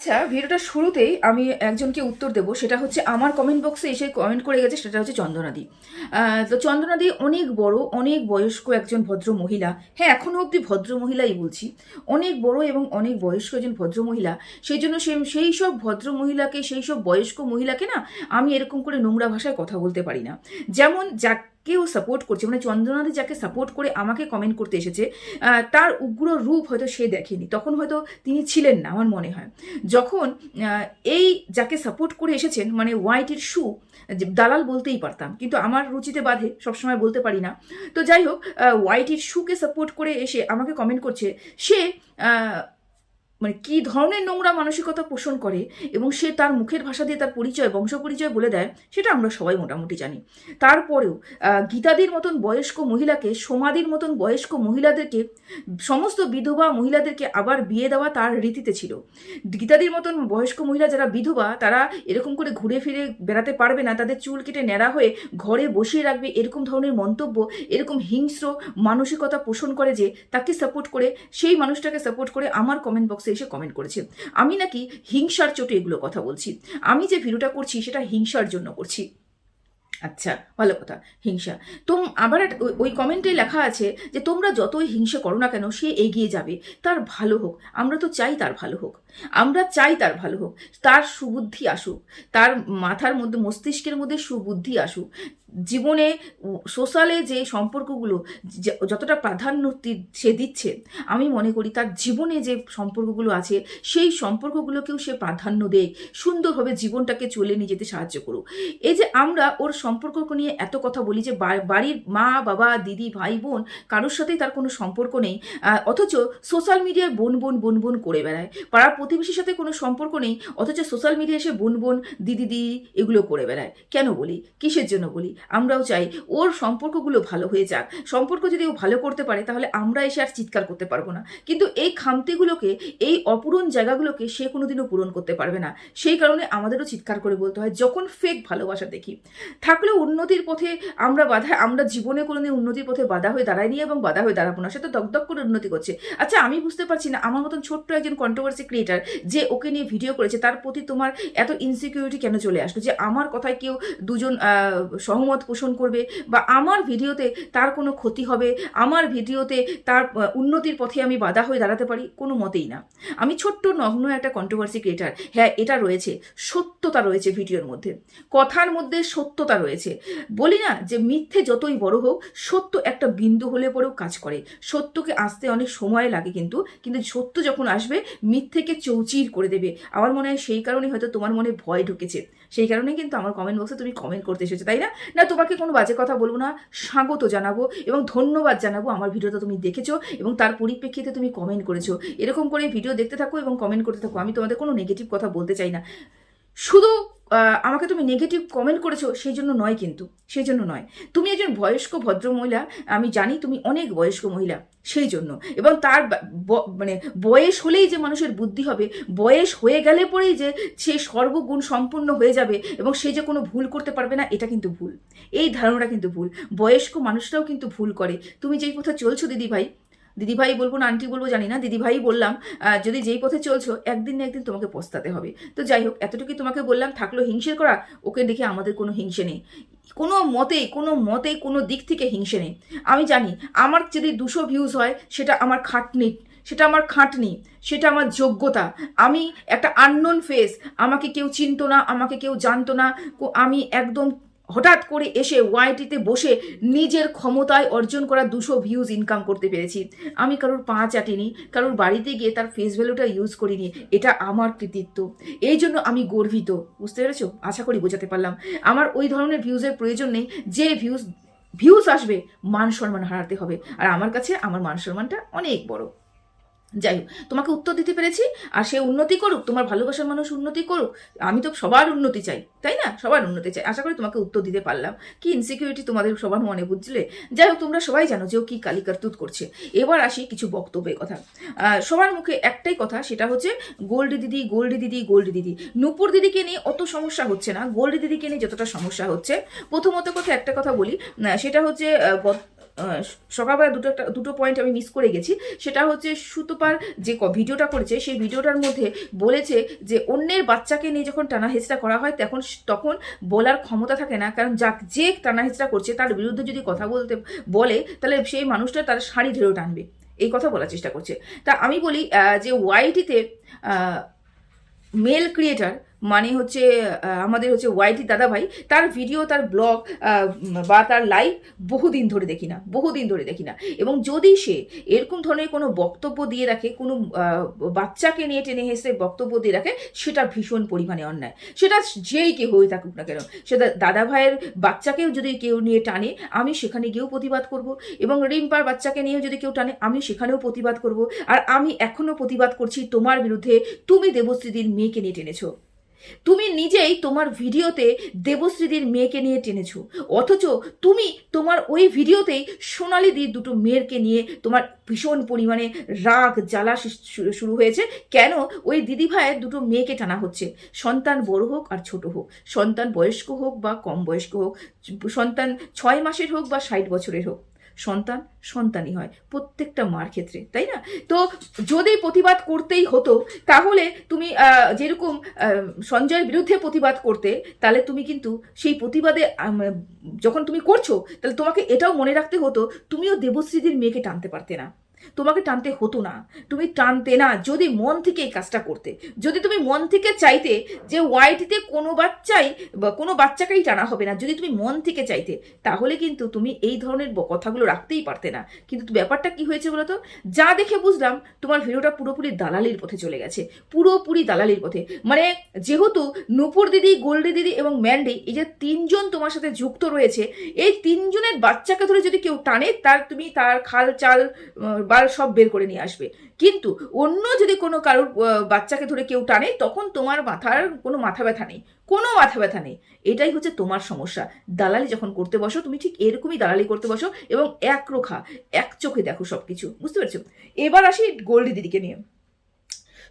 আচ্ছা, ভিডিওটা শুরুতেই আমি একজনকে উত্তর দেব, সেটা হচ্ছে আমার কমেন্ট বক্সে এসে কমেন্ট করে গেছে, সেটা হচ্ছে চন্দনাদি। তো চন্দনাদি অনেক বড়, অনেক বয়স্ক একজন ভদ্র মহিলা। হ্যাঁ, এখনো অবধি ভদ্র মহিলাই বলছি। অনেক বড় এবং অনেক বয়স্ক একজন ভদ্র মহিলা। সেই জন্য সেই সব ভদ্র মহিলাকে, সেই সব বয়স্ক মহিলাকে না আমি এরকম করে নোংরা ভাষায় কথা বলতে পারি না। যেমন কেউ সাপোর্ট করছে, মানে চন্দ্রনাথী যাকে সাপোর্ট করে আমাকে কমেন্ট করতে এসেছে, তার উগ্র রূপ হয়তো সে দেখেনি, তখন হয়তো তিনি ছিলেন না আমার মনে হয়। যখন এই যাকে সাপোর্ট করে এসেছেন, মানে হোয়াইটের শু, দালাল বলতেই পারতাম, কিন্তু আমার রুচিতে বাধে, সবসময় বলতে পারি না। তো যাই হোক, হোয়াইটের শুকে সাপোর্ট করে এসে আমাকে কমেন্ট করছে। সে মানে কি ধরনের নোংরা মানসিকতা পোষণ করে এবং সে তার মুখের ভাষা দিয়ে তার পরিচয়, বংশ পরিচয় বলে দেয়, সেটা আমরা সবাই মোটামুটি জানি। তারপরেও গীতাদির মতন বয়স্ক মহিলাকে, সমাধির মতন বয়স্ক মহিলাদেরকে, সমস্ত বিধবা মহিলাদেরকে আবার বিয়ে দেওয়া তার রীতিতে ছিল। গীতাদির মতন বয়স্ক মহিলা যারা বিধবা, তারা এরকম করে ঘুরে ফিরে বেড়াতে পারবে না, তাদের চুল কেটে ন্যাড়া হয়ে ঘরে বসিয়ে রাখবে, এরকম ধরনের মন্তব্য, এরকম হিংস্র মানসিকতা পোষণ করে যে তাকে সাপোর্ট করে, সেই মানুষটাকে সাপোর্ট করে আমার কমেন্ট বক্সে এসে কমেন্ট করেছে আমি নাকি হিংসার চোটে এগুলো কথা বলছি। আমি যে ভিডিওটা করছি সেটা হিংসার জন্য করছি। আচ্ছা, ভালো কথা, হিংসা। তো আবার ওই কমেন্টে লেখা আছে যে তোমরা যতই হিংসা করো না কেন, সে এগিয়ে যাবে, তার ভালো হোক। আমরা তো চাই তার ভালো হোক, আমরা চাই তার ভালো হোক, তার সুবুদ্ধি আসুক, তার মাথার মধ্যে, মস্তিষ্কের মধ্যে সুবুদ্ধি আসুক। জীবনে সোশ্যালে যে সম্পর্কগুলো যতটা প্রাধান্য সে দিচ্ছে, আমি মনে করি তার জীবনে যে সম্পর্কগুলো আছে সেই সম্পর্কগুলোকেও সে প্রাধান্য দেয়, সুন্দরভাবে জীবনটাকে চলে নিয়ে যেতে সাহায্য করুক। এই যে আমরা ওর সম্পর্ক নিয়ে এত কথা বলি যে বাড়ির মা বাবা দিদি ভাই বোন কারোর সাথেই তার কোনো সম্পর্ক নেই, অথচ সোশ্যাল মিডিয়ায় বোন বোন বোন বোন করে বেড়ায়। পাড়া প্রতিবেশীর সাথে কোনো সম্পর্ক নেই, অথচ সোশ্যাল মিডিয়ায় এসে বোন বোন দিদি দিদি এগুলো করে বেড়ায়। কেন বলি, কিসের জন্য বলি? আমরাও চাই ওর সম্পর্কগুলো ভালো হয়ে যাক। সম্পর্ক যদি ও ভালো করতে পারে তাহলে আমরা এসে আর চিৎকার করতে পারবো না, কিন্তু এই খামতিগুলোকে, এই অপূরণ জায়গাগুলোকে সে কোনোদিনও পূরণ করতে পারবে না। সেই কারণে আমাদেরও চিৎকার করে বলতে হয় যখন ফেক ভালোবাসা দেখি। থাকলেও উন্নতির পথে আমরা জীবনে কোনোদিন উন্নতির পথে বাধা হয়ে দাঁড়াইনি এবং বাধা হয়ে দাঁড়াবো না। সে তো দগদগ করে উন্নতি করছে। আচ্ছা, আমি বুঝতে পারছি না, আমার মতন ছোট্ট একজন কন্ট্রোভার্সি ক্রিয়েটার যে ওকে নিয়ে ভিডিও করেছে, তার প্রতি তোমার এত ইনসিকিউরিটি কেন চলে আসলো যে আমার কথায় কেউ দুজন সহমত পোষণ করবে, বা আমার ভিডিওতে তার কোনো ক্ষতি হবে, আমার ভিডিওতে তার উন্নতির পথে আমি বাধা হয়ে দাঁড়াতে পারি? কোনো মতেই না। আমি ছোট্ট নগ্ন একটা কন্ট্রোভার্সি ক্রিয়েটার। হ্যাঁ, এটা রয়েছে, সত্যতা রয়েছে ভিডিওর মধ্যে, কথার মধ্যে সত্যতা রয়েছে। বলি না যে মিথ্যে যতই বড় হোক, সত্য একটা বিন্দু হলে পরেও কাজ করে। সত্যকে আসতে অনেক সময় লাগে, কিন্তু সত্য যখন আসবে মিথ্যেকে চৌচির করে দেবে। আমার মনে হয় সেই কারণে হয়তো তোমার মনে ভয় ঢুকেছে, সেই কারণেই কিন্তু আমার কমেন্ট বক্সে তুমি কমেন্ট করতে এসেছো, তাই না? না, তোমাকে কোনো বাজে কথা বলবো না, স্বাগত জানাবো এবং ধন্যবাদ জানাবো আমার ভিডিওটা তুমি দেখেছো এবং তার পরিপ্রেক্ষিতে তুমি কমেন্ট করেছো। এরকম করে ভিডিও দেখতে থাকো এবং কমেন্ট করতে থাকো। আমি তোমাদের কোনো নেগেটিভ কথা বলতে চাই না, শুধু আমাকে তুমি নেগেটিভ কমেন্ট করেছো সেই জন্য নয়, কিন্তু সেই জন্য নয়। তুমি একজন বয়স্ক ভদ্র মহিলা, আমি জানি তুমি অনেক বয়স্ক মহিলা, সেই জন্য। এবং তার মানে বয়স হলেই যে মানুষের বুদ্ধি হবে, বয়স হয়ে গেলে পরেই যে সে সর্বগুণ সম্পূর্ণ হয়ে যাবে এবং সে যে কোনো ভুল করতে পারবে না, এটা কিন্তু ভুল। এই ধারণাটা কিন্তু ভুল। বয়স্ক মানুষরাও কিন্তু ভুল করে। তুমি যেই পথে চলছো দিদিভাই, দিদিভাই বলবো না আন্টি বলবো জানি না, দিদিভাই বললাম, যদি যেই পথে চলছো একদিন না একদিন তোমাকে পস্তাতে হবে। তো যাই হোক, এতটুকুই তোমাকে বললাম। থাকলো হিংসে করা, ওকে দেখে আমাদের কোনো হিংসে নেই, কোনো দিক থেকে হিংসে নেই। আমি জানি আমার যদি 200 ভিউজ হয় সেটা আমার খাটনি, সেটা আমার যোগ্যতা। আমি একটা আননোন ফেস, আমাকে কেউ চিনতো না, আমাকে কেউ জানতো না, আমি একদম হঠাৎ করে এসে ওয়াইটিতে বসে নিজের ক্ষমতায় অর্জন করা 200 ভিউজ ইনকাম করতে পেরেছি। আমি কারোর পা চাটিনি, কারোর বাড়িতে গিয়ে তার ফেস ভ্যালুটা ইউজ করিনি। এটা আমার কৃতিত্ব, এই জন্য আমি গর্বিত। বুঝতে পেরেছো? আশা করি বোঝাতে পারলাম। আমার ওই ধরনের ভিউজের প্রয়োজন নেই যে ভিউজ আসবে মান সম্মান হারাতে হবে, আর আমার কাছে আমার মান সম্মানটা অনেক বড়। যাই হোক, তোমাকে উত্তর দিতে পেরেছি। আর সে উন্নতি করুক, তোমার ভালোবাসার মানুষ উন্নতি করুক, আমি তো সবার উন্নতি চাই, তাই না? সবার উন্নতি চাই। আশা করি তোমাকে উত্তর দিতে পারলাম। কি ইনসিকিউরিটি তোমাদের সবার মনে, বুঝলে? যাই হোক, তোমরা সবাই জানো যে ও কি কালিকারতুত করছে। এবার আসি কিছু বক্তব্যের কথা। সবার মুখে একটাই কথা, সেটা হচ্ছে গোল্ডি দিদি, গোল্ডি দিদি, গোল্ডি দিদি। নূপুর দিদিকে নিয়ে অত সমস্যা হচ্ছে না, গোল্ডি দিদিকে নিয়ে যতটা সমস্যা হচ্ছে। প্রথমত কথা একটা কথা বলি, সেটা হচ্ছে সকালবেলা দুটো পয়েন্ট আমি মিস করে গেছি। সেটা হচ্ছে সুতপার যে ভিডিওটা করেছে সেই ভিডিওটার মধ্যে বলেছে যে অন্যের বাচ্চাকে নিয়ে যখন টানা হেঁচড়া করা হয় তখন বলার ক্ষমতা থাকে না, কারণ যে টানা হেঁচড়া করছে তার বিরুদ্ধে যদি কথা বলে তাহলে সেই মানুষটা তার শাড়ি ঢেড়ে টানবে, এই কথা বলার চেষ্টা করছে। তা আমি বলি যে ওয়াইটিতে মেল ক্রিয়েটার মানে হচ্ছে আমাদের হচ্ছে ওয়াইটি দাদাভাই, তার ভিডিও, তার ব্লগ বা তার লাইভ বহুদিন ধরে দেখি না। এবং যদি সে এরকম ধরনের কোনো বক্তব্য দিয়ে রাখে, কোনো বাচ্চাকে নিয়ে টেনে হেসে বক্তব্য দিয়ে রাখে, সেটা ভীষণ পরিমাণে অন্যায়। সেটা যেই কেউ হয়ে থাকুক না কেন, সেটা দাদাভাইয়ের বাচ্চাকেও যদি কেউ নিয়ে টানে, আমি সেখানে গিয়েও প্রতিবাদ করব। এবং রিম্পার বাচ্চাকে নিয়েও যদি কেউ টানে, আমি সেখানেও প্রতিবাদ করব। আর আমি এখনো প্রতিবাদ করছি তোমার বিরুদ্ধে। তুমি দেবশ্রীদির মেয়েকে নিয়ে টেনেছো, তুমি নিজেই তোমার ভিডিওতে দেবশ্রীদির মেয়েকে নিয়ে টেনেছো, অথচ তুমি তোমার ওই ভিডিওতেই সোনালিদির দুটো মেয়েরকে নিয়ে তোমার ভীষণ পরিমাণে রাগ জ্বালা শুরু হয়েছে। কেন ওই দিদিভাইয়ের দুটো মেয়েকে টানা হচ্ছে? সন্তান বড় হোক আর ছোট হোক, সন্তান বয়স্ক হোক বা কম বয়স্ক হোক, সন্তান 6 মাসের হোক বা 60 বছরের হোক, সন্তানই হয় প্রত্যেকটা মার ক্ষেত্রে, তাই না? তো যদি প্রতিবাদ করতেই হতো তাহলে তুমি যেরকম সঞ্জয়ের বিরুদ্ধে প্রতিবাদ করতে, তাহলে তুমি কিন্তু সেই প্রতিবাদে যখন তুমি করছো, তাহলে তোমাকে এটাও মনে রাখতে হতো তুমিও দেবশ্রীদির মেয়েকে টানতে পারতে না, তোমাকে টানতে হতো না, তুমি টানতে না যদি মন থেকে এই কাজটা করতে। যদি তুমি মন থেকে চাইতে যে ওয়াইটিতে কোনো বাচ্চাকেই টানা হবে না, যদি তুমি মন থেকে চাইতে, তাহলে কিন্তু তুমি এই ধরনের কথাগুলো রাখতেই পারতে না। কিন্তু ব্যাপারটা কি হয়েছে বলো তো? যা দেখে বুঝলাম তোমার ভিডিওটা পুরোপুরি দালালির পথে চলে গেছে, পুরোপুরি দালালির পথে। মানে যেহেতু নূপুর দিদি, গোল্ডি দিদি এবং ম্যান্ডি, এই যে 3 জন তোমার সাথে যুক্ত রয়েছে, এই 3 জনের বাচ্চাকে ধরে যদি কেউ টানে, তুমি তার খাল চাল বাল সব বের করে নিয়ে আসবে। কিন্তু অন্য যদি কোনো কারোর বাচ্চাকে ধরে কেউ টানে, তখন তোমার মাথার কোনো মাথা ব্যথা নেই। এটাই হচ্ছে তোমার সমস্যা। দালালি যখন করতে বসো, তুমি ঠিক এরকমই দালালি করতে বসো এবং এক চোখে দেখো সবকিছু, বুঝতে পারছো? এবার আসি গোল্ডি দিদিকে নিয়ে।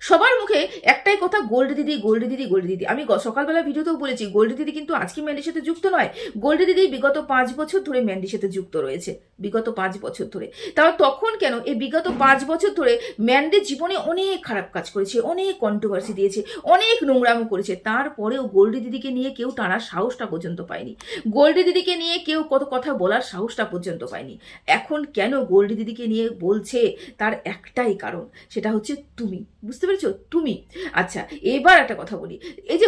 সবার মুখে একটাই কথা, গোল্ডি দিদি। আমি সকালবেলা ভিডিওতেও বলেছি, গোল্ডি দিদি কিন্তু আজকে ম্যান্ডির সাথে যুক্ত নয়। গোল্ডি দিদি বিগত 5 বছর ধরে ম্যান্ডির সাথে যুক্ত রয়েছে, বিগত 5 বছর ধরে। তাও তখন কেন, এই বিগত 5 বছর ধরে ম্যান্ডির জীবনে অনেক খারাপ কাজ করেছে, অনেক কন্ট্রোভার্সি দিয়েছে, অনেক নোংরামো করেছে। তারপরেও গোল্ডি দিদিকে নিয়ে কেউ টানার সাহসটা পর্যন্ত পায়নি, গোল্ডি দিদিকে নিয়ে কেউ কত কথা বলার সাহসটা পর্যন্ত পায়নি। এখন কেন গোল্ডি দিদিকে নিয়ে বলছে, তার একটাই কারণ, সেটা হচ্ছে তুমি, বুঝতে পেরেছো? তুমি। আচ্ছা, এবার একটা কথা বলি, এই যে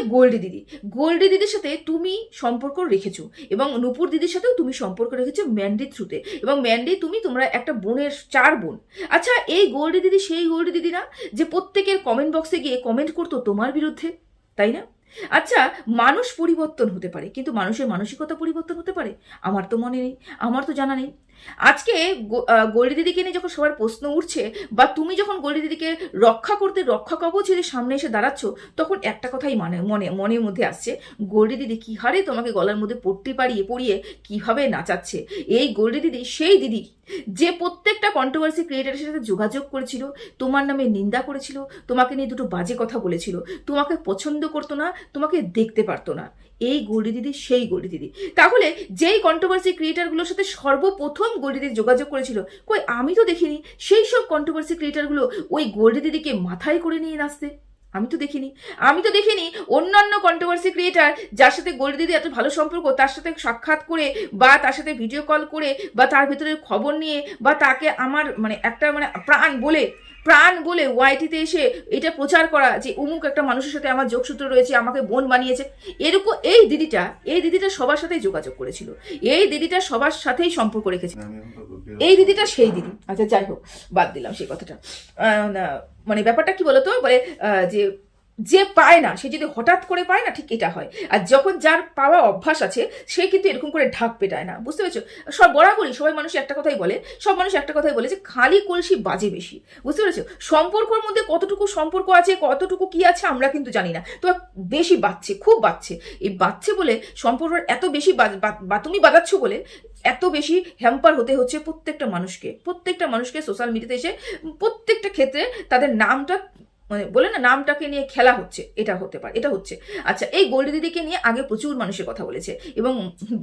গোল্ডি দিদির সাথে তুমি সম্পর্ক রেখেছো এবং নূপুর দিদির সাথেও তুমি সম্পর্ক রেখেছো ম্যান্ডির থ্রুতে, এবং তোমরা একটা বোনের 4 বোন। আচ্ছা, এই গোল্ডি দিদি সেই গোল্ডি দিদি না যে প্রত্যেকের কমেন্ট বক্সে গিয়ে কমেন্ট করতো তোমার বিরুদ্ধে, তাই না? আচ্ছা, মানুষ পরিবর্তন হতে পারে, কিন্তু মানুষের মানসিকতা পরিবর্তন হতে পারে? আমার তো মনে নেই, আমার তো জানা নেই। আজকে গোল্ডি দিদিকে নিয়ে যখন সবার প্রশ্ন উঠছে, বা তুমি যখন গোল্ডি দিদিকে রক্ষা কবচ যদি সামনে এসে দাঁড়াচ্ছ, তখন একটা কথাই মনের মধ্যে আসছে, গোল্ডি দিদি কি হারে তোমাকে গলার মধ্যে পট্টি পরিয়ে কিভাবে নাচাচ্ছে। এই গোল্ডি দিদি সেই দিদি যে প্রত্যেকটা কন্ট্রোভার্সি ক্রিয়েটারের সাথে যোগাযোগ করেছিল, তোমার নামে নিন্দা করেছিল, তোমাকে নিয়ে দুটো বাজে কথা বলেছিল, তোমাকে পছন্দ করতো না, তোমাকে দেখতে পারতো না। এই গোল্ডি দিদি সেই গোল্ডি দিদি। তাহলে যেই কন্ট্রোভার্সি ক্রিয়েটারগুলোর সাথে সর্বপ্রথম গোল্ডি দিদি যোগাযোগ করেছিল, কই আমি তো দেখিনি সেই সব কন্ট্রোভার্সি ক্রিয়েটারগুলো ওই গোল্ডি দিদিকে মাথায় করে নিয়ে নাচতে। আমি তো দেখিনি অন্যান্য কন্ট্রোভার্সি ক্রিয়েটার যার সাথে গোল্ডি দিদি এত ভালো সম্পর্ক, তার সাথে সাক্ষাৎ করে বা তার সাথে ভিডিও কল করে বা তার ভিতরের খবর নিয়ে বা তাকে আমার একটা প্রাণ বলে ওয়াইটিতে এসে এটা প্রচার করা যে অমুক একটা মানুষের সাথে আমার যোগসূত্র রয়েছে, আমাকে বোন বানিয়েছে, এরকম এই দিদিটা সবার সাথেই যোগাযোগ করেছিল, এই দিদিটা সবার সাথেই সম্পর্ক রেখেছে, এই দিদিটা সেই দিদি। আচ্ছা, যাই হোক, বাদ দিলাম সেই কথাটা। ব্যাপারটা কি বলতো, যে পায় না সে যদি হঠাৎ করে পায় না, ঠিক এটা হয়। আর যখন যার পাওয়া অভ্যাস আছে, সে কিন্তু এরকম করে ঢাক পেটায় না, বুঝতে পেরেছো? সবাই মানুষ একটা কথাই বলে যে খালি কলসি বাজে বেশি, বুঝতে পেরেছো? সম্পর্কের মধ্যে কতটুকু সম্পর্ক আছে, কতটুকু কি আছে আমরা কিন্তু জানি না। তো বেশি খুব বাচ্চে বলে সম্পর্ক এত বেশি তুমি বাজাচ্ছ বলে এত বেশি হ্যাম্পার হতে হচ্ছে প্রত্যেকটা মানুষকে সোশ্যাল মিডিয়াতে এসে প্রত্যেকটা ক্ষেত্রে তাদের নামটা মানে বলে না নামটাকে নিয়ে খেলা হচ্ছে, এটা হতে পারে, এটা হচ্ছে। আচ্ছা, এই গোল্ডি দিদিকে নিয়ে আগে প্রচুর মানুষের কথা বলেছে, এবং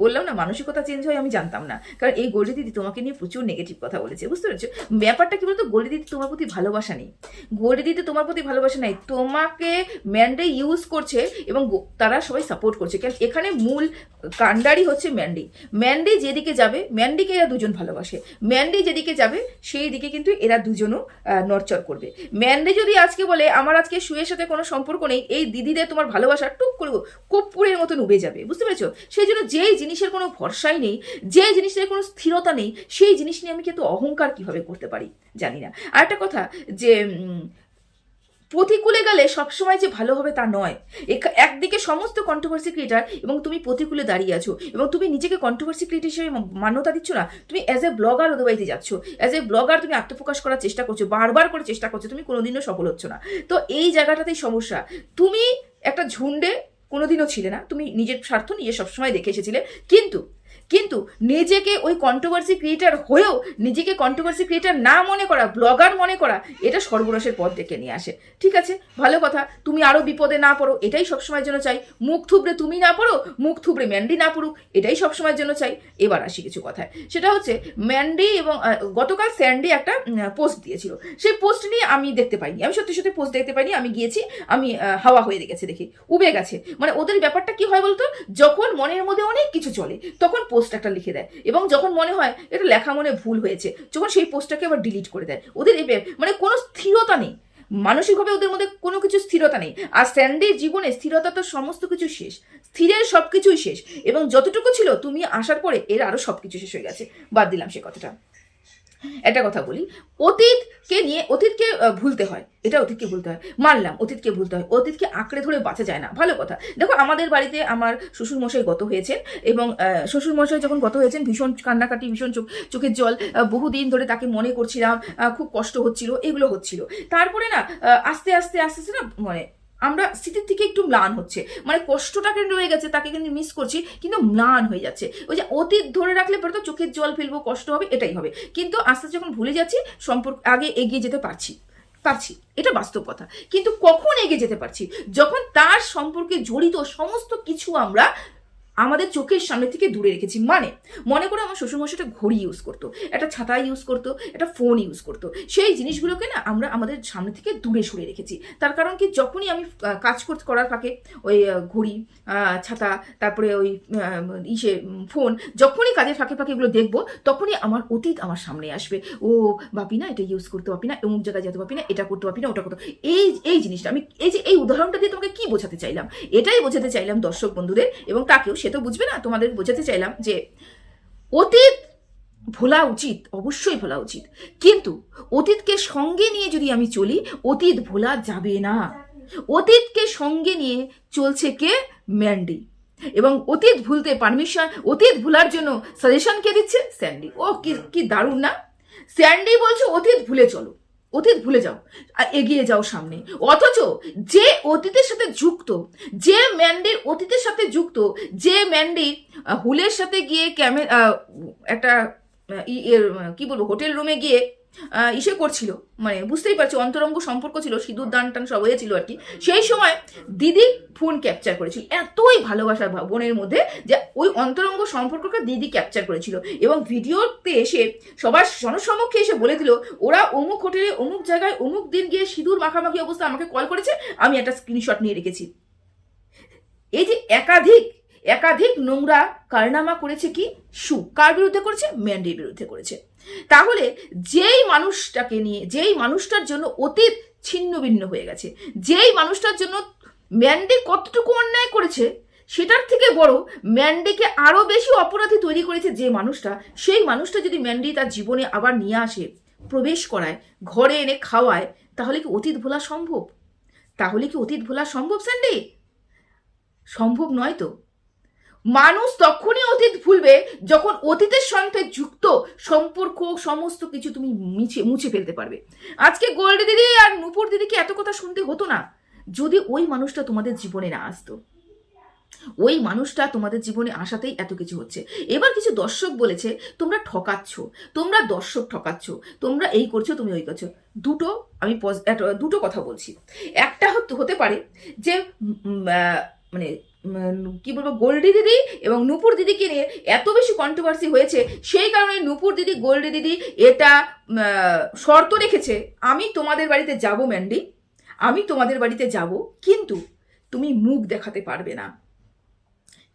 বললাম না মানসিকতা চেঞ্জ হয় আমি জানতাম না, কারণ এই গোল্ডি দিদি তোমাকে নিয়ে প্রচুর নেগেটিভ কথা বলেছে, বুঝতে পেরেছো? ব্যাপারটা কি বলতো, গোল্ডি দিদি তোমার প্রতি ভালোবাসা নেই, গোল্ডি দিদি তোমার প্রতি ভালোবাসা নেই, তোমাকে ম্যান্ডে ইউজ করছে, এবং তারা সবাই সাপোর্ট করছে। কেন এখানে মূল কাণ্ডারি হচ্ছে ম্যান্ডি। ম্যান্ডি যেদিকে যাবে, ম্যান্ডিকে এরা দুজন ভালোবাসে, ম্যান্ডি যেদিকে যাবে সেই দিকে কিন্তু এরা দুজনও নড়চড় করবে। ম্যান্ডি যদি আজকে বলে আমার আজকে শুয়ের সাথে কোনো সম্পর্ক নেই, এই দিদিদের তোমার ভালোবাসা টুক করে কর্পূরের মতন উবে যাবে, বুঝতে পেরেছো? সেই জন্য যেই জিনিসের কোনো ভরসাই নেই, যে জিনিসের কোনো স্থিরতা নেই, সেই জিনিস নিয়ে আমি কিন্তু অহংকার কিভাবে করতে পারি জানি না। আর একটা কথা, যে প্রতিকূলে গেলে সবসময় যে ভালো হবে তা নয়। একদিকে সমস্ত কন্ট্রোভার্সি ক্রিয়েটার এবং তুমি প্রতিকূলে দাঁড়িয়ে আছো, এবং তুমি নিজেকে কন্ট্রোভার্সি ক্রিয়েটার হিসেবে মান্যতা দিচ্ছ না, তুমি অ্যাজ এ ব্লগার ওদের বাড়িতে যাচ্ছ, অ্যাজ এ ব্লগার তুমি আত্মপ্রকাশ করার চেষ্টা করছো, বারবার করে চেষ্টা করছো, তুমি কোনোদিনও সফল হচ্ছ না। তো এই জায়গাটাতেই সমস্যা। তুমি একটা ঝুন্ডে কোনোদিনও ছিলে না, তুমি নিজের স্বার্থ নিজে সবসময় দেখে এসেছিলে, কিন্তু কিন্তু নিজেকে ওই কন্ট্রোভার্সি ক্রিয়েটার হয়েও নিজেকে কন্ট্রোভার্সি ক্রিয়েটার না মনে করা, ব্লগার মনে করা, এটা সর্বনাশের পথ ডেকে নিয়ে আসে। ঠিক আছে, ভালো কথা, তুমি আরো বিপদে না পড়ো, এটাই সবসময়ের জন্য চাই। মুখ থুবড়ে তুমি না পড়ো, মুখ থুবড়ে ম্যান্ডি না পড়ুক, এটাই সবসময়ের জন্য চাই। এবার আসি কিছু কথায়, সেটা হচ্ছে ম্যান্ডি এবং গতকাল স্যান্ডি একটা পোস্ট দিয়েছিল, সেই পোস্ট নিয়ে আমি দেখতে পাইনি, আমি সত্যি সত্যি পোস্ট দেখতে পাইনি, আমি গিয়েছি, আমি হাওয়া হয়ে গেছে দেখি, উবে গেছে। মানে ওদের ব্যাপারটা কি হয় বলতো, যখন মনের মধ্যে অনেক কিছু চলে তখন পোস্ট একটা লিখে দেয়, এবং যখন মনে হয় এটা লেখা মনে ভুল হয়েছে যখন সেই পোস্টটাকে আবার ডিলিট করে দেয়। ওদের মানে কোনো স্থিরতা নেই, মানসিকভাবে ওদের মধ্যে কোনো কিছু স্থিরতা নেই। আর স্যান্ডির জীবনে স্থিরতা তো সমস্ত কিছু শেষ, স্থিরের সবকিছুই শেষ, এবং যতটুকু ছিল তুমি আসার পরে এর আরো সবকিছু শেষ হয়ে গেছে। বাদ দিলাম সে কথাটা। একটা কথা বলি, অতীতকে ভুলতে হয়, এটা অতীতকে ভুলতে হয়, মানলাম অতীতকে ভুলতে হয়, অতীতকে আঁকড়ে ধরে বাঁচা যায় না, ভালো কথা। দেখো আমাদের বাড়িতে আমার শ্বশুরমশাই গত হয়েছেন, এবং শ্বশুরমশাই যখন গত হয়েছেন ভীষণ কান্নাকাটি, ভীষণ চোখের জল, বহুদিন ধরে তাকে মনে করছিলাম, খুব কষ্ট হচ্ছিল, এগুলো হচ্ছিল। তারপরে না আস্তে আস্তে আস্তে আস্তে না মানে আমরা স্মৃতির থেকে একটু ম্লান হচ্ছে, মানে কষ্টটা কিন্তু রয়ে গেছে, তাকে কিন্তু মিস করছি, কিন্তু ম্লান হয়ে যাচ্ছে। ওই যে অতীত ধরে রাখলে পরে তো চোখের জল ফেলবো, কষ্ট হবে, এটাই হবে, কিন্তু আস্তে আস্তে যখন ভুলে যাচ্ছি সম্পর্ক আগে এগিয়ে যেতে পারছি, এটা বাস্তব কথা। কিন্তু কখন এগিয়ে যেতে পারছি, যখন তার সম্পর্কে জড়িত সমস্ত কিছু আমরা আমাদের চোখের সামনে থেকে দূরে রেখেছি। মানে মনে করে আমার শ্বশুরমশাই একটা ঘড়ি ইউজ করতো, একটা ছাতা ইউজ করতো, একটা ফোন ইউজ করতো, সেই জিনিসগুলোকে না আমরা আমাদের সামনে থেকে দূরে সরে রেখেছি। তার কারণ কি, যখনই আমি কাজ করার ফাঁকে ওই ঘড়ি, ছাতা, তারপরে ওই ফোন, যখনই কাজের ফাঁকে ফাঁকে এগুলো দেখবো, তখনই আমার অতীত আমার সামনে আসবে। ও বাপি না এটা ইউজ করতে পারবি না, অমুক জায়গায় যেতে পারবি না, এটা করতে পারবি না, ওটা করতে। এই জিনিসটা আমি এই উদাহরণটা দিয়ে তোমাকে কি বোঝাতে চাইলাম, এটাই বোঝাতে চাইলাম দর্শক বন্ধুদের, এবং তাকেও, সে তো বুঝবে না, তোমাদের বোঝাতে চাইলাম যে অতীত ভোলা উচিত, অবশ্যই ভোলা উচিত, কিন্তু অতীতকে সঙ্গে নিয়ে যদি আমি চলি, অতীত ভোলা যাবে না। অতীতকে সঙ্গে নিয়ে চলছে কে? ম্যান্ডি। এবং অতীত ভুলতে পারমিশন, অতীত ভুলার জন্য সাজেশন কে দিচ্ছে? স্যান্ডি। ও কি দারুণ না! স্যান্ডি বলছে অতীত ভুলে চলো, অতীত ভুলে যাও আর এগিয়ে যাও সামনে। অথচ যে অতীতের সাথে যুক্ত, যে ম্যান্ডির অতীতের সাথে যুক্ত, যে ম্যান্ডি হুলের সাথে গিয়ে একটা কি বলবো হোটেল রুমে গিয়ে ইসে করছিল, মানে বুঝতেই পারছি অন্তরঙ্গ সম্পর্ক ছিল, সিঁদুর দান টান সব হয়েছিল আর কি, সেই সময় দিদি ফোন ক্যাপচার করেছিল। এতই ভালোবাসা বোনের মধ্যে যে ওই অন্তরঙ্গ সম্পর্ককে দিদি ক্যাপচার করেছিল, এবং ভিডিওতে এসে সবার জনসমক্ষে এসে বলে দিল ওরা অমুক হোটেলে অমুক জায়গায় অমুক দিন গিয়ে সিঁদুর মাখামাখি অবস্থা আমাকে কল করেছে, আমি একটা স্ক্রিনশট নিয়ে রেখেছি। এই যে একাধিক নোংরা কারনামা করেছে কি কার বিরুদ্ধে করেছে? ম্যান্ডির বিরুদ্ধে করেছে। তাহলে যেই মানুষটাকে নিয়ে, যেই মানুষটার জন্য অতীত ছিন্ন ভিন্ন হয়ে গেছে, যেই মানুষটার জন্য ম্যান্ডি কতটুকু অন্যায় করেছে, সেটার থেকে বড় ম্যান্ডিকে আরো বেশি অপরাধী তৈরি করেছে যে মানুষটা, সেই মানুষটা যদি ম্যান্ডি তার জীবনে আবার নিয়ে আসে, প্রবেশ করায়, ঘরে এনে খাওয়ায়, তাহলে কি অতীত ভোলা সম্ভব? স্যান্ডি? সম্ভব নয় তো। মানুষ তখনই অতীত ভুলবে যখন অতীতের সঙ্গে যুক্ত সম্পর্ক সমস্ত কিছু তুমি মুছে ফেলতে পারবে। আজকে গোল্ড দিদি আর নূপুর দিদিকে এত কথা শুনতে হতো না যদি ওই মানুষটা তোমাদের জীবনে না আসতো। ওই মানুষটা তোমাদের জীবনে আসাতেই এত কিছু হচ্ছে। এবার কিছু দর্শক বলেছে তোমরা ঠকাচ্ছ, তোমরা দর্শক ঠকাচ্ছ, তোমরা এই করছো, তুমি ওই করছো। দুটো আমি দুটো কথা বলছি। একটা হতে পারে যে মানে কি বলবো, গোল্ডি দিদি এবং নূপুর দিদিকে নিয়ে এত বেশি কন্ট্রোভার্সি হয়েছে, সেই কারণে নূপুর দিদি গোল্ডি দিদি এটা শর্ত রেখেছে, আমি তোমাদের বাড়িতে যাব ম্যান্ডি, আমি তোমাদের বাড়িতে যাব, কিন্তু তুমি মুখ দেখাতে পারবে না,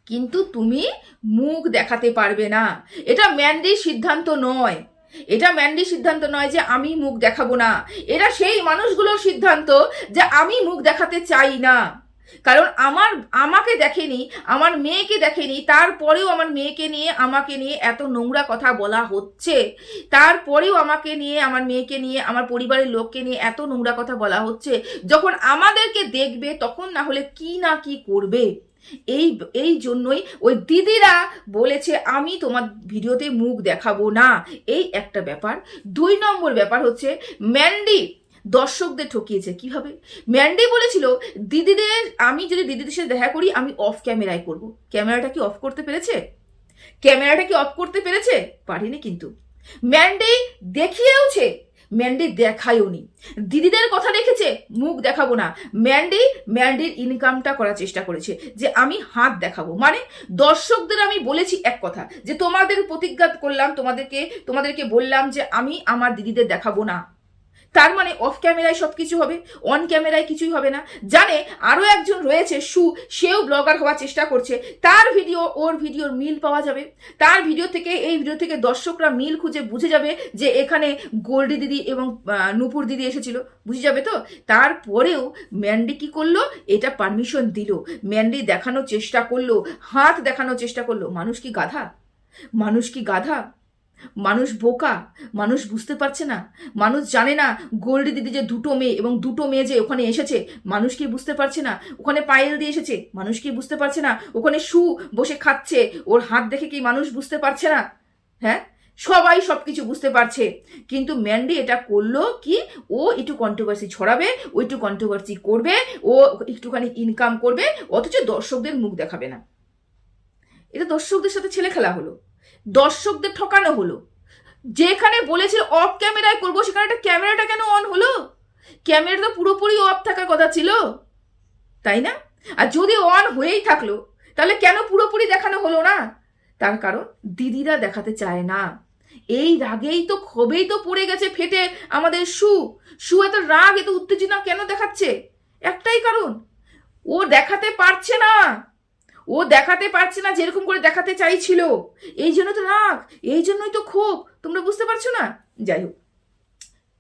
কিন্তু তুমি মুখ দেখাতে পারবে না। এটা ম্যান্ডির সিদ্ধান্ত নয়, এটা ম্যান্ডির সিদ্ধান্ত নয় যে আমি মুখ দেখাবো না। এটা সেই মানুষগুলোর সিদ্ধান্ত যে আমি মুখ দেখাতে চাই না। কারণ আমাকে দেখেনি, আমার মেয়েকে দেখেনি, তারপরেও আমার মেয়েকে নিয়ে, আমাকে নিয়ে এত নোংরা কথা বলা হচ্ছে, তারপরেও আমাকে নিয়ে, আমার মেয়েকে নিয়ে, আমার পরিবারের লোককে নিয়ে এত নোংরা কথা বলা হচ্ছে। যখন আমাদেরকে দেখবে তখন না হলে কি না কি করবে। এই জন্যই ওই দিদিরা বলেছে আমি তোমার ভিডিওতে মুখ দেখাবো না। এই একটা ব্যাপার। 2 নম্বর ব্যাপার হচ্ছে ম্যান্ডি দর্শকদের ঠকিয়েছে। কিভাবে? ম্যান্ডি বলেছিল দিদিদের, আমি যদি দিদিদের সাথে দেখা করি আমি অফ ক্যামেরায় করব। ক্যামেরাটা কি অফ করতে পেরেছে? ক্যামেরাটা কি অফ করতে পেরেছে? পারেনি। কিন্তু ম্যান্ডি দেখিয়েওছে, ম্যান্ডি দেখায়ওনি। দিদিদের কথা রেখেছে মুখ দেখাবো না। ম্যান্ডির ইনকামটা করার চেষ্টা করেছে যে আমি হাত দেখাবো। মানে দর্শকদের আমি বলেছি এক কথা, যে তোমাদের প্রতিজ্ঞা করলাম, তোমাদেরকে বললাম যে আমি আমার দিদিদের দেখাবো না। তার মানে অফ ক্যামেরায় সবকিছু হবে, অন ক্যামেরায় কিছুই হবে না। জানে আরো একজন রয়েছে সেও ব্লগার হওয়ার চেষ্টা করছে, তার ভিডিও ওর ভিডিওর মিল পাওয়া যাবে, তার ভিডিও থেকে এই ভিডিও থেকে দর্শকরা মিল খুঁজে বুঝে যাবে যে এখানে গোল্ডি দিদি এবং নূপুর দিদি এসেছিল, বুঝে যাবে। তো তারপরেও ম্যান্ডি কি করলো? এটা পারমিশন দিল, ম্যান্ডি দেখানোর চেষ্টা করলো, হাত দেখানোর চেষ্টা করলো। মানুষ কি গাধা? মানুষ কি গাধা? মানুষ বোকা? মানুষ বুঝতে পারছে না? মানুষ জানে না গোল্ডি দিদি যে 2টো মেয়ে, এবং 2টো মেয়ে যে ওখানে এসেছে, মানুষ কি বুঝতে পারছে না? ওখানে পায়েল দিয়ে এসেছে, মানুষ কি বুঝতে পারছে না? ওখানে বসে খাচ্ছে, ওর হাত দেখে কি মানুষ বুঝতে পারছে না? হ্যাঁ, সবাই সবকিছু বুঝতে পারছে। কিন্তু ম্যান্ডি এটা করলো কি, ও একটু কন্ট্রোভার্সি ছড়াবে, ও একটু কন্ট্রোভার্সি করবে, ও একটুখানি ইনকাম করবে, অথচ দর্শকদের মুখ দেখাবে না। এটা দর্শকদের সাথে ছেলে খেলা হলো, দর্শকদের ঠকানো হলো। যেখানে বলেছিল অফ ক্যামেরায় করবো, সেখানে একটা ক্যামেরাটা কেন অন হলো? ক্যামেরা তো পুরোপুরি অফ থাকার কথা ছিল, তাই না? আর যদি অন হয়েই থাকলো তাহলে কেন পুরোপুরি দেখানো হলো না? তার কারণ দিদিরা দেখাতে চায় না। এই রাগেই তো, ক্ষোভেই তো পড়ে গেছে ফেটে আমাদের এত রাগ, এত উত্তেজনা কেন দেখাচ্ছে? একটাই কারণ, ও দেখাতে পারছে না, ও দেখাতে পারছে না যেরকম করে দেখাতে চাইছিল। এই জন্য তো রাগ, এই জন্যই তো ক্ষোভ। তোমরা বুঝতে পারছো না? যাই হোক,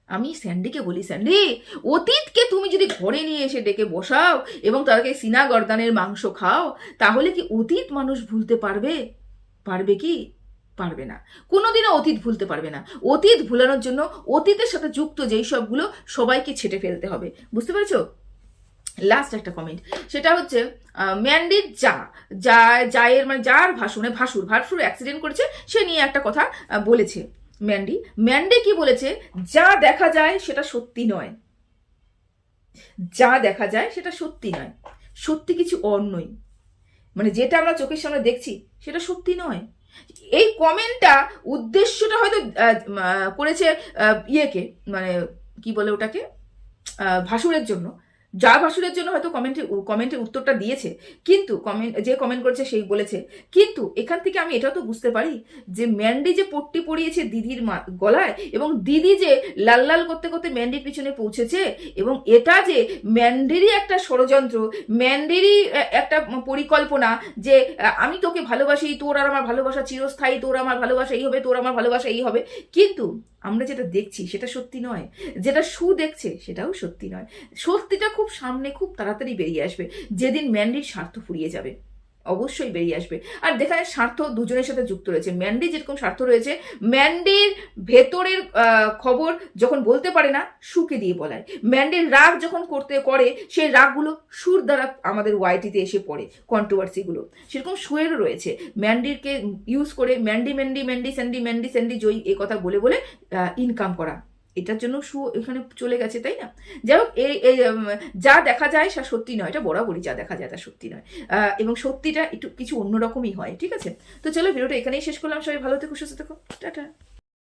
আমি স্যান্ডিকে বলি, স্যান্ডি, অতীতকে তুমি যদি ঘরে নিয়ে এসে ডেকে বসাও এবং তাকে সিনা গর্দানের মাংস খাও, তাহলে কি অতীত মানুষ ভুলতে পারবে? পারবে কি? পারবে না, কোনোদিনও অতীত ভুলতে পারবে না। অতীত ভুলানোর জন্য অতীতের সাথে যুক্ত যেই সবগুলো সবাইকে ছেটে ফেলতে হবে। বুঝতে পেরেছো? লাস্ট একটা কমেন্ট, সেটা হচ্ছে ম্যান্ডির জায়ের মানে যার ভাসুর অ্যাক্সিডেন্ট করেছে, সে নিয়ে একটা কথা বলেছে ম্যান্ডি কি বলেছে? যা দেখা যায় সেটা সত্যি নয়, যা দেখা যায় সেটা সত্যি নয়, সত্যি কিছু অন্যই। মানে যেটা আমরা চোখের সামনে দেখছি সেটা সত্যি নয়। এই কমেন্টটা উদ্দেশ্যটা হয়তো করেছে ইয়েকে, মানে কি বলে ওটাকে, ভাসুরের জন্য, ভাসুরের জন্য হয়তো কমেন্টের উত্তরটা দিয়েছে। কিন্তু যে কমেন্ট করেছে সেই বলেছে, কিন্তু এখান থেকে আমি এটাও তো বুঝতে পারি যে ম্যান্ডি যে পট্টি পরিয়েছে দিদির গলায়, এবং দিদি যে লাল লাল করতে করতে ম্যান্ডির পিছনে পৌঁছেছে, এবং এটা যে ম্যান্ডিরই একটা ষড়যন্ত্র, ম্যান্ডিরই একটা পরিকল্পনা যে আমি তোকে ভালোবাসি, তোর আর আমার ভালোবাসা চিরস্থায়ী, তোর আমার ভালোবাসা এই হবে, তোর আমার ভালোবাসা এই হবে। কিন্তু আমরা যেটা দেখছি সেটা সত্যি নয়, যেটা দেখছে সেটাও সত্যি নয়। সত্যিটা খুব সামনে, খুব তাড়াতাড়ি বেরিয়ে আসবে, যেদিন ম্যান্ডির স্বার্থ ফুরিয়ে যাবে, অবশ্যই বেরিয়ে আসবে। আর দেখায় স্বার্থ দুজনের সাথে যুক্ত রয়েছে। ম্যান্ডি যেরকম স্বার্থ রয়েছে, ম্যান্ডির ভেতরের খবর যখন বলতে পারে না, সুকে দিয়ে বলায়। ম্যান্ডির রাগ যখন করে, সেই রাগগুলো সুর দ্বারা আমাদের ওয়াইটিতে এসে পড়ে, কন্ট্রোভার্সিগুলো সেরকম সুয়েরও রয়েছে। ম্যান্ডিরকে ইউজ করে ম্যান্ডি স্যান্ডি জয়ী এই কথা বলে ইনকাম করা, এটার জন্য শু এখানে চলে গেছে, তাই না? যাই হোক, যা দেখা যায় সে সত্যি নয়, এটা বরাবরই যা দেখা যায় তা সত্যি নয়, এবং সত্যিটা একটু কিছু অন্যরকমই হয়, ঠিক আছে? তো চলো ভিডিওটা এখানেই শেষ করলাম, সবাই ভালো থেকো, সুস্থ থেকো, টাটা।